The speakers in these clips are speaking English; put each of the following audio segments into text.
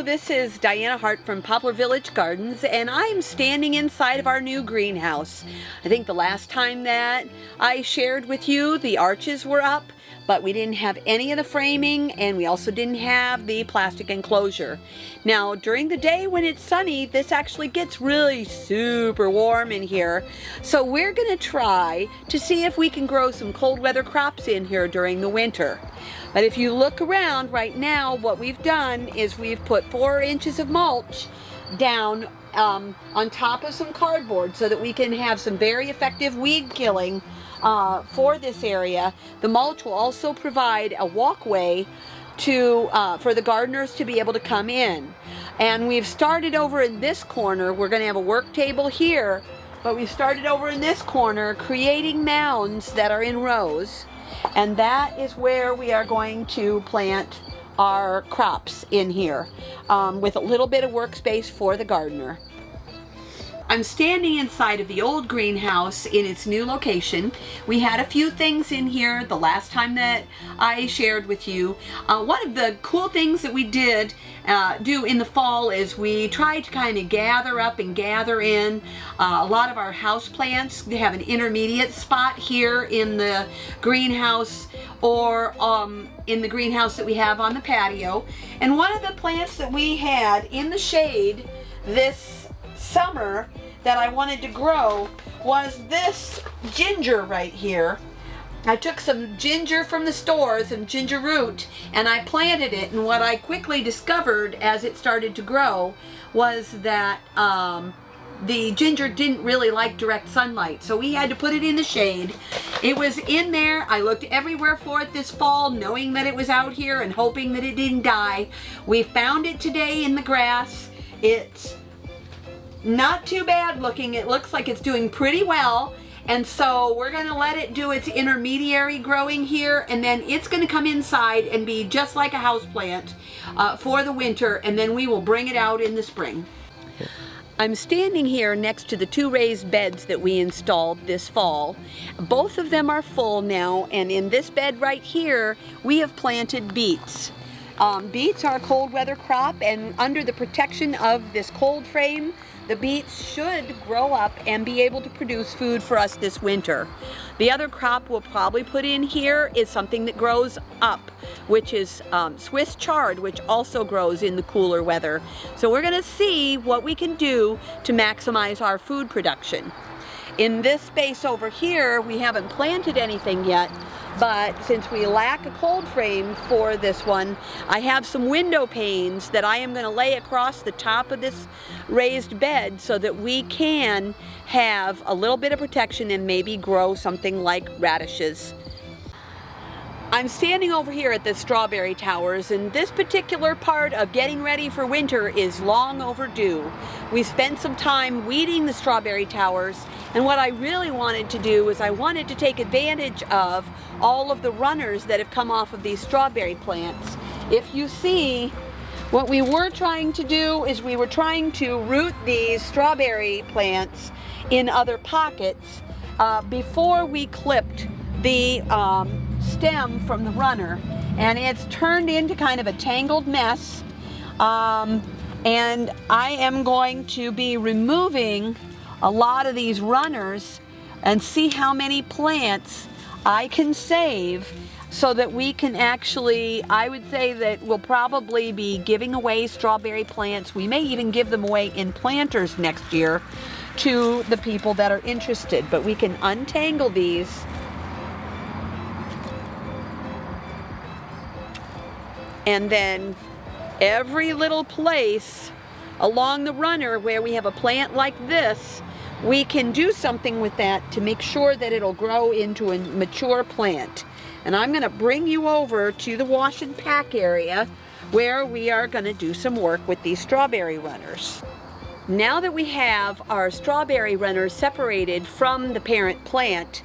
This is Diana Hart from Poplar Village Gardens, and I'm standing inside of our new greenhouse. I think the last time that I shared with you, the arches were up, but we didn't have any of the framing, and we also didn't have the plastic enclosure. Now, during the day when it's sunny, this actually gets really super warm in here. So we're gonna try to see if we can grow some cold weather crops in here during the winter. But if you look around right now, what we've done is we've put 4 inches of mulch down on top of some cardboard so that we can have some very effective weed killing for this area. The mulch will also provide a walkway for the gardeners to be able to come in. And we've started over in this corner. We're going to have a work table here, but we've started over in this corner creating mounds that are in rows. And that is where we are going to plant our crops in here with a little bit of workspace for the gardener. I'm standing inside of the old greenhouse in its new location. We had a few things in here the last time that I shared with you. One of the cool things that we did do in the fall is we tried to kind of gather up and gather in a lot of our house plants. They have an intermediate spot here in the greenhouse or in the greenhouse that we have on the patio. And one of the plants that we had in the shade this summer that I wanted to grow was this ginger right here. I took some ginger from the stores and ginger root and I planted it, and what I quickly discovered as it started to grow was that the ginger didn't really like direct sunlight, so we had to put it in the shade. It was in there. I looked everywhere for it this fall, knowing that it was out here and hoping that it didn't die. We found it today in the grass. It's not too bad looking. It looks like it's doing pretty well, and so we're going to let it do its intermediary growing here, and then it's going to come inside and be just like a house plant for the winter, and then we will bring it out in the spring. I'm standing here next to the 2 raised beds that we installed this fall. Both of them are full now, and in this bed right here we have planted beets. Beets are a cold weather crop, and under the protection of this cold frame, the beets should grow up and be able to produce food for us this winter. The other crop we'll probably put in here is something that grows up, which is Swiss chard, which also grows in the cooler weather. So we're gonna see what we can do to maximize our food production. In this space over here, we haven't planted anything yet, but since we lack a cold frame for this one, I have some window panes that I am going to lay across the top of this raised bed so that we can have a little bit of protection and maybe grow something like radishes. I'm standing over here at the strawberry towers, and this particular part of getting ready for winter is long overdue. We spent some time weeding the strawberry towers, and what I really wanted to do was I wanted to take advantage of all of the runners that have come off of these strawberry plants. If you see, what we were trying to do is we were trying to root these strawberry plants in other pockets before we clipped the stem from the runner, and it's turned into kind of a tangled mess, and I am going to be removing a lot of these runners and see how many plants I can save so that we can actually, I would say that we'll probably be giving away strawberry plants. We may even give them away in planters next year to the people that are interested, but we can untangle these. And then every little place along the runner where we have a plant like this, we can do something with that to make sure that it'll grow into a mature plant. And I'm going to bring you over to the wash and pack area where we are going to do some work with these strawberry runners. Now that we have our strawberry runners separated from the parent plant,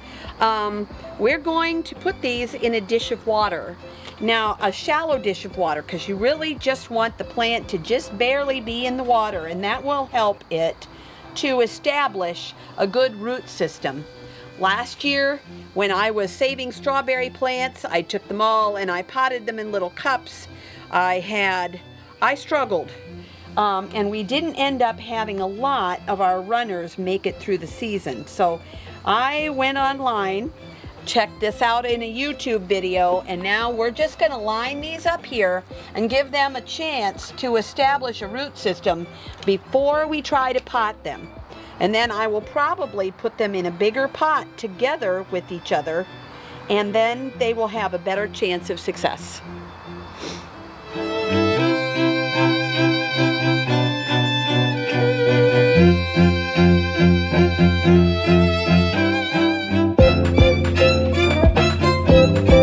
we're going to put these in a dish of water. Now, a shallow dish of water, because you really just want the plant to just barely be in the water, and that will help it to establish a good root system. Last year, when I was saving strawberry plants, I took them all and I potted them in little cups. I struggled. And we didn't end up having a lot of our runners make it through the season. So I went online, checked this out in a YouTube video, and now we're just going to line these up here and give them a chance to establish a root system before we try to pot them. And then I will probably put them in a bigger pot together with each other, and then they will have a better chance of success.